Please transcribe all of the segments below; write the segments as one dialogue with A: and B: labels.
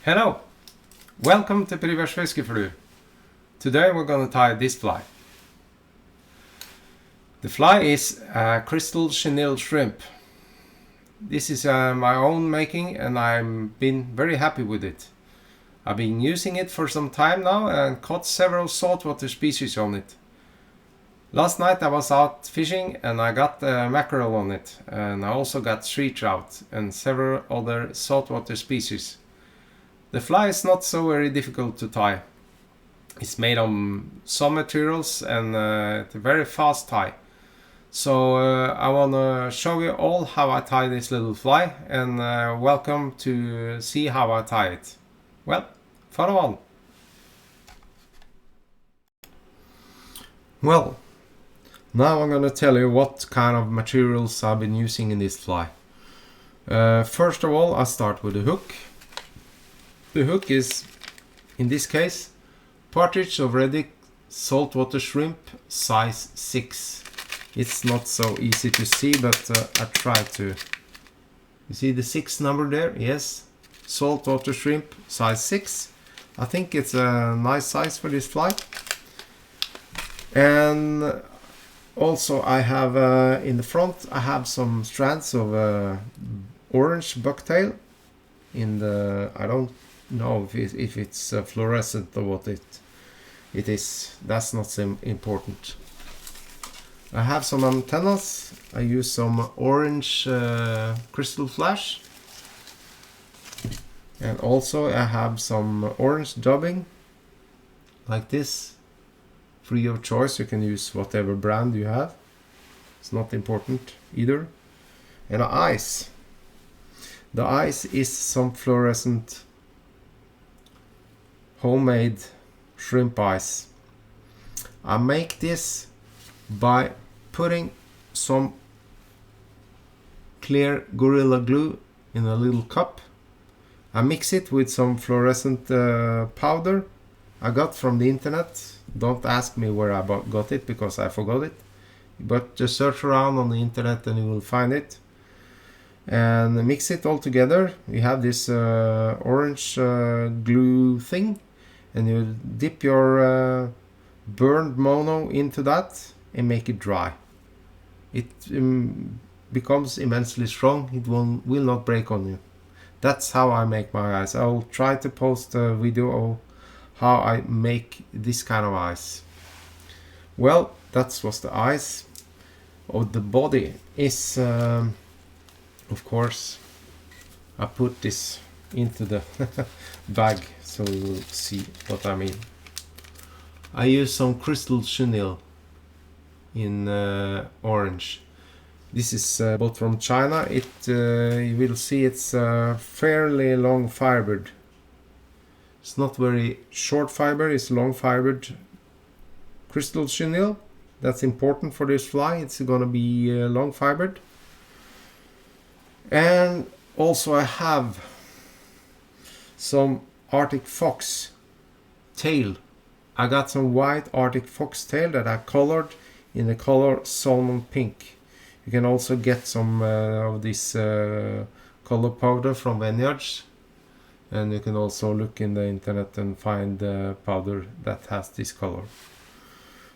A: Hello! Welcome to Privers Fiskeflu. Today we're gonna tie this fly. The fly is a crystal chenille shrimp. This is my own making and I've been very happy with it. I've been using it for some time now and caught several saltwater species on it. Last night I was out fishing and I got mackerel on it, and I also got sea trout and several other saltwater species. The fly is not so very difficult to tie. It's made of some materials and it's a very fast tie. So I want to show you all how I tie this little fly, and welcome to see how I tie it. Well, follow on. Well, now I'm gonna tell you what kind of materials I've been using in this fly. First of all, I start with the hook. The hook is, in this case, partridge of Reddick saltwater shrimp size 6. It's not so easy to see, but I try to. You see the 6 number there? Yes, saltwater shrimp size 6. I think it's a nice size for this fly. And also I have in the front I have some strands of orange bucktail. In the, I don't know if it's fluorescent or what it is. That's not so important. I have some antennas. I use some orange crystal flash, and also I have some orange dubbing like this, free of choice. You can use whatever brand you have, it's not important either. And the eyes is some fluorescent homemade shrimp eyes. I make this by putting some clear Gorilla Glue in a little cup. I mix it with some fluorescent powder I got from the internet. Don't ask me where I got it because I forgot it, but just search around on the internet and you will find it. And mix it all together. You have this orange glue thing, and you dip your burned mono into that and make it dry. It becomes immensely strong. It will not break on you. That's how I make my eyes. I'll try to post a video of how I make this kind of eyes. Well, that was the eyes. The body is of course, I put this into the bag so you will see what I mean. I use some crystal chenille in orange. This is bought from China. You will see it's fairly long fibered. It's not very short fiber, it's long fibered crystal chenille. That's important for this fly. It's gonna be long fibered. And also I have some Arctic fox tail. I got some white Arctic fox tail that I colored in the color salmon pink. You can also get some of this color powder from vineyards, and you can also look in the internet and find powder that has this color.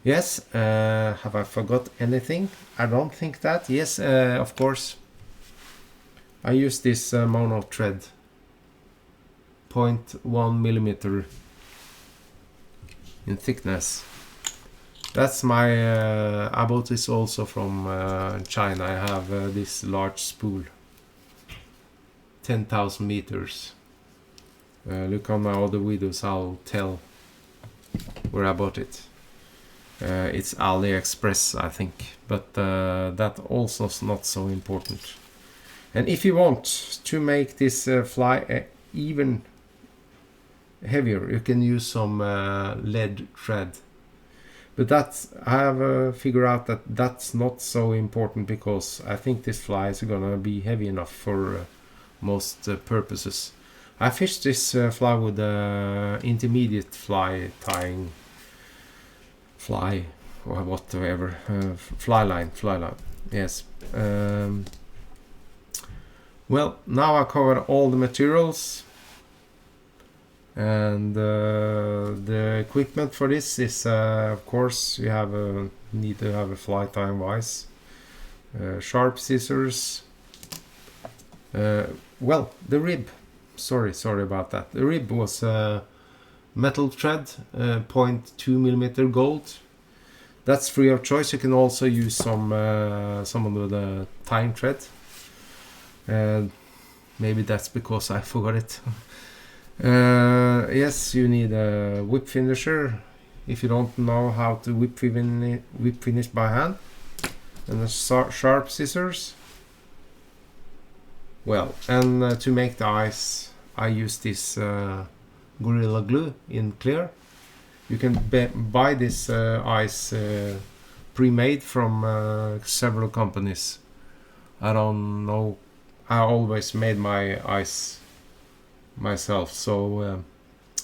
A: Yes, have I forgot anything? I don't think that. Yes, of course. I use this mono thread, 0.1 millimeter in thickness. That's my, I bought this also from China. I have this large spool, 10,000 meters. Look on my other videos, I'll tell where I bought it. It's AliExpress, I think, but that also is not so important. And if you want to make this fly even heavier, you can use some lead thread. But that's, I have figured out that that's not so important, because I think this fly is gonna be heavy enough for most purposes. I fished this fly with intermediate fly tying fly or whatever, fly line, yes. Well, now I covered all the materials. And the equipment for this is of course you have need to have a fly time vise, sharp scissors, well, the rib, sorry about that, the rib was metal thread, 0.2 millimeter gold. That's free of choice. You can also use some of the time thread. Maybe that's because I forgot it. Yes, you need a whip finisher if you don't know how to whip finish by hand, and the sharp scissors. Well, and to make the eyes, I use this Gorilla Glue in clear. You can buy this eyes pre-made from several companies. I don't know. I always made my eyes myself. So,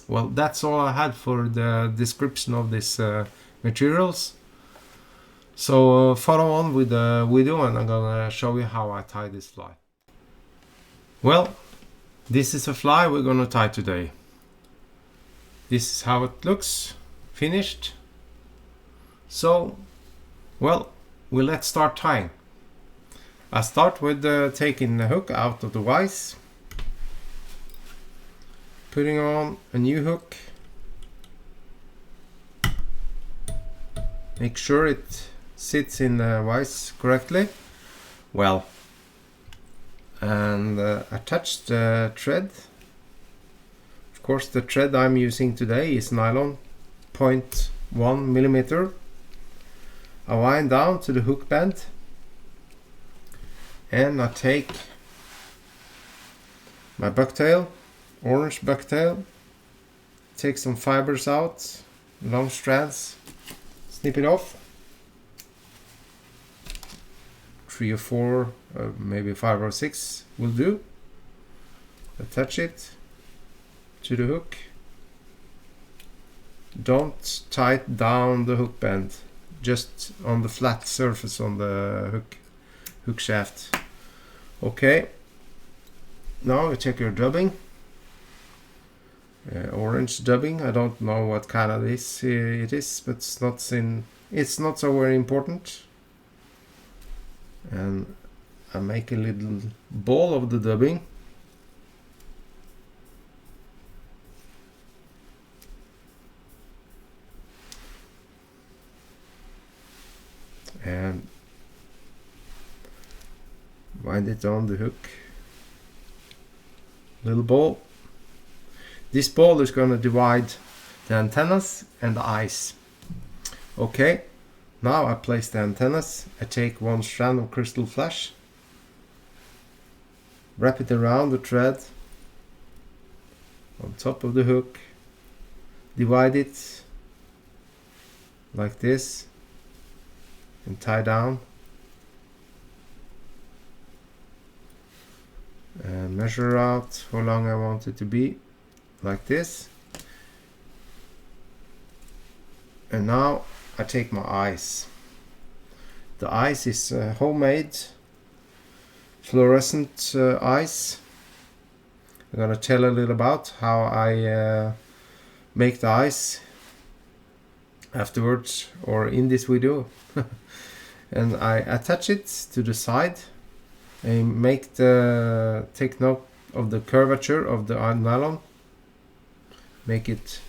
A: well, that's all I had for the description of these materials. So follow on with the video, and I'm gonna show you how I tie this fly. Well, this is a fly we're gonna tie today. This is how it looks, finished. So, well, let's start tying. I start with taking the hook out of the vise, putting on a new hook. Make sure it sits in the vise correctly. Well, and attach the thread. Of course, the thread I'm using today is nylon, 0.1 millimeter. I wind down to the hook bend, and I take my bucktail, orange bucktail, take some fibers out, long strands, snip it off. 3 or 4, maybe 5 or 6 will do. Attach it to the hook. Don't tight down the hook bend, just on the flat surface on the hook shaft. Okay, now we check your dubbing. Orange dubbing, I don't know what kind of this it is, but it's not so very important. And I make a little ball of the dubbing. And wind it on the hook. Little ball. This ball is going to divide the antennas and the eyes. Okay, now I place the antennas. I take one strand of crystal flash, wrap it around the thread on top of the hook, divide it like this, and tie down. And measure out how long I want it to be, like this. And now I take my eyes. The eyes is homemade fluorescent eyes. I'm gonna tell a little about how I make the eyes afterwards, or in this video. And I attach it to the side and take note of the curvature of the nylon. Make it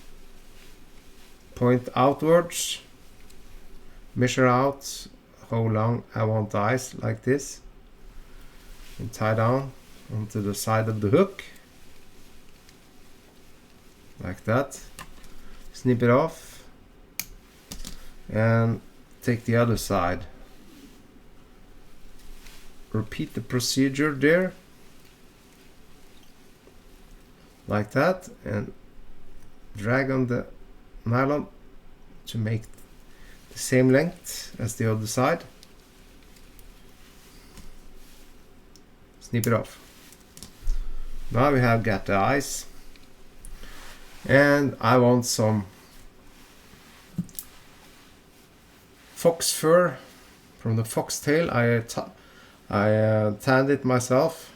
A: point outwards. Measure out how long I want the eyes, like this, and tie down onto the side of the hook, like that. Snip it off and take the other side. Repeat the procedure there, like that, and drag on the nylon to make the same length as the other side. Snip it off. Now we have got the eyes, and I want some fox fur from the foxtail. I tanned it myself,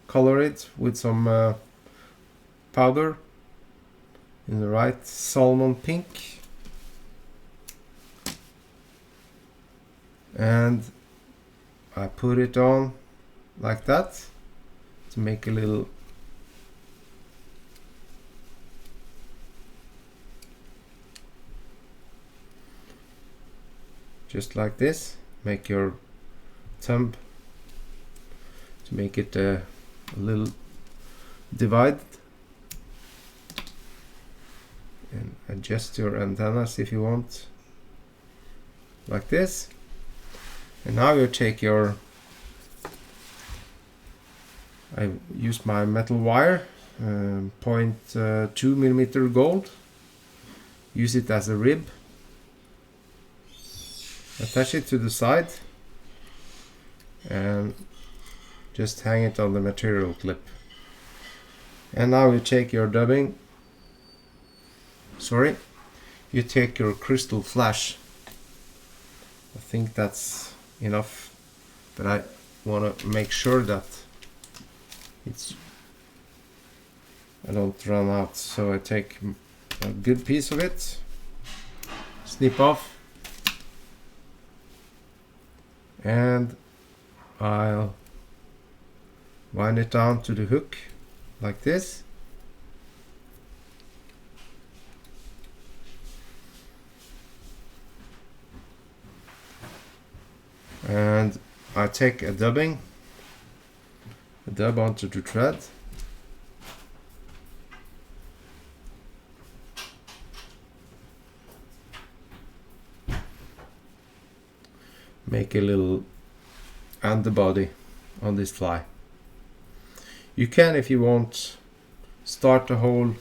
A: color it with some powder, in the right salmon pink. And I put it on like that to make a little just like this. Make your thumb to make it a little divide, and adjust your antennas if you want, like this. And now you take your, I use my metal wire, 0.2 millimeter gold, use it as a rib, attach it to the side and just hang it on the material clip. And now you take your you take your crystal flash. I think that's enough, but I want to make sure that I don't run out. So I take a good piece of it, snip off, and I'll wind it down to the hook like this. And I take a dub onto the thread. Make a little underbody on this fly. You can, if you want, start the whole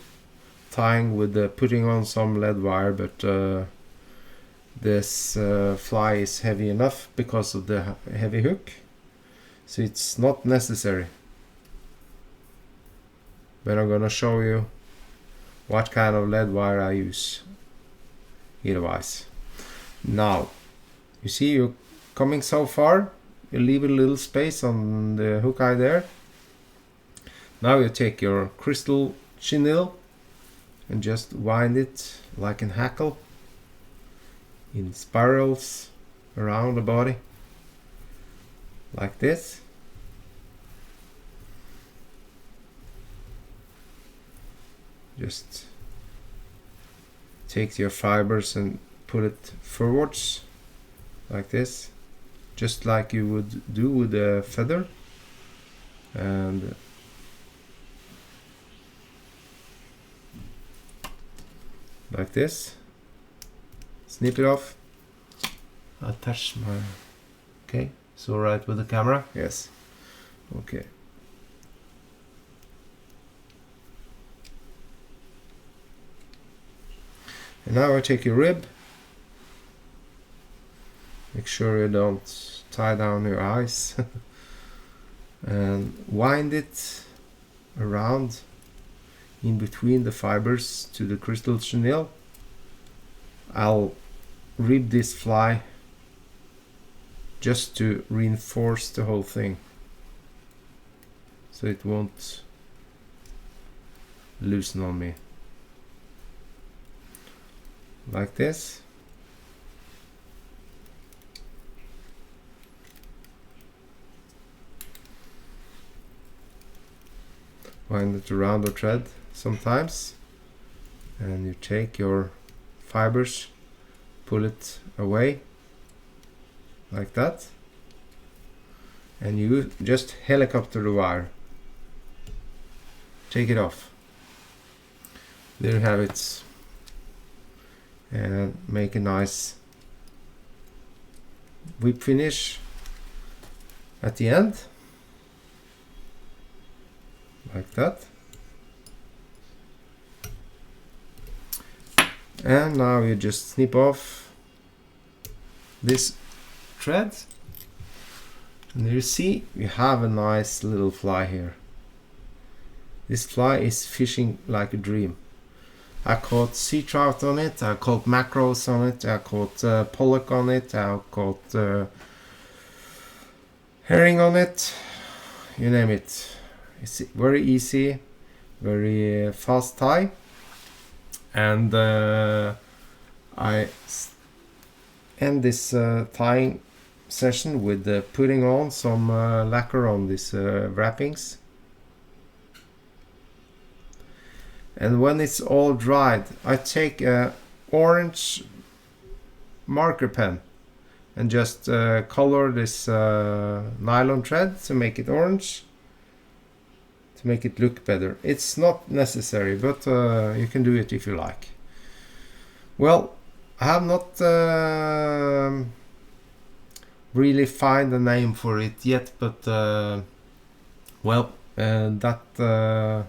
A: tying with putting on some lead wire, but this fly is heavy enough because of the heavy hook, so it's not necessary. But I'm gonna show you what kind of lead wire I use otherwise. Now, you see you're coming so far, you leave a little space on the hook eye there. Now you take your crystal chenille and just wind it like an hackle in spirals around the body, like this. Just take your fibers and put it forwards like this, just like you would do with a feather, and like this. Snip it off. Attach my... Okay, so right with the camera? Yes. Okay. And now I take your rib. Make sure you don't tie down your eyes. And wind it around in between the fibers to the crystal chenille. I'll rib this fly just to reinforce the whole thing, so it won't loosen on me, like this. Wind it around the thread sometimes, and you take your fibers, pull it away like that, and you just helicopter the wire, take it off. There you have it, and make a nice whip finish at the end, like that. And now you just snip off this thread, and you see you have a nice little fly here. This fly is fishing like a dream. I caught sea trout on it, I caught mackerels on it, I caught pollock on it, I caught herring on it, you name it. It's very easy, very fast tie. And I end this tying session with putting on some lacquer on these wrappings. And when it's all dried, I take a orange marker pen and just color this nylon thread to make it orange, to make it look better. It's not necessary, but you can do it if you like. Well, I have not really find a name for it yet, but well, that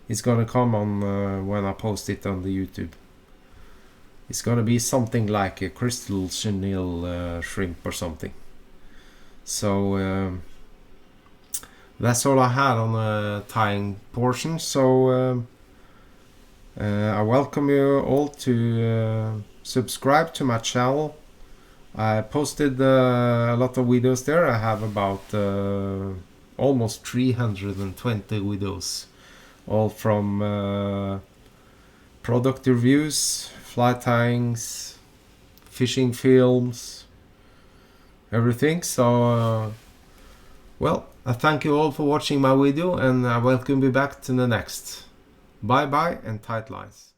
A: is gonna come on when I post it on the YouTube. It's gonna be something like a crystal chenille shrimp or something. So that's all I had on the tying portion. So I welcome you all to subscribe to my channel. I posted a lot of videos there. I have about almost 320 videos, all from product reviews, fly tyings, fishing films, everything. So well, I thank you all for watching my video, and I welcome you back to the next. Bye bye and tight lines.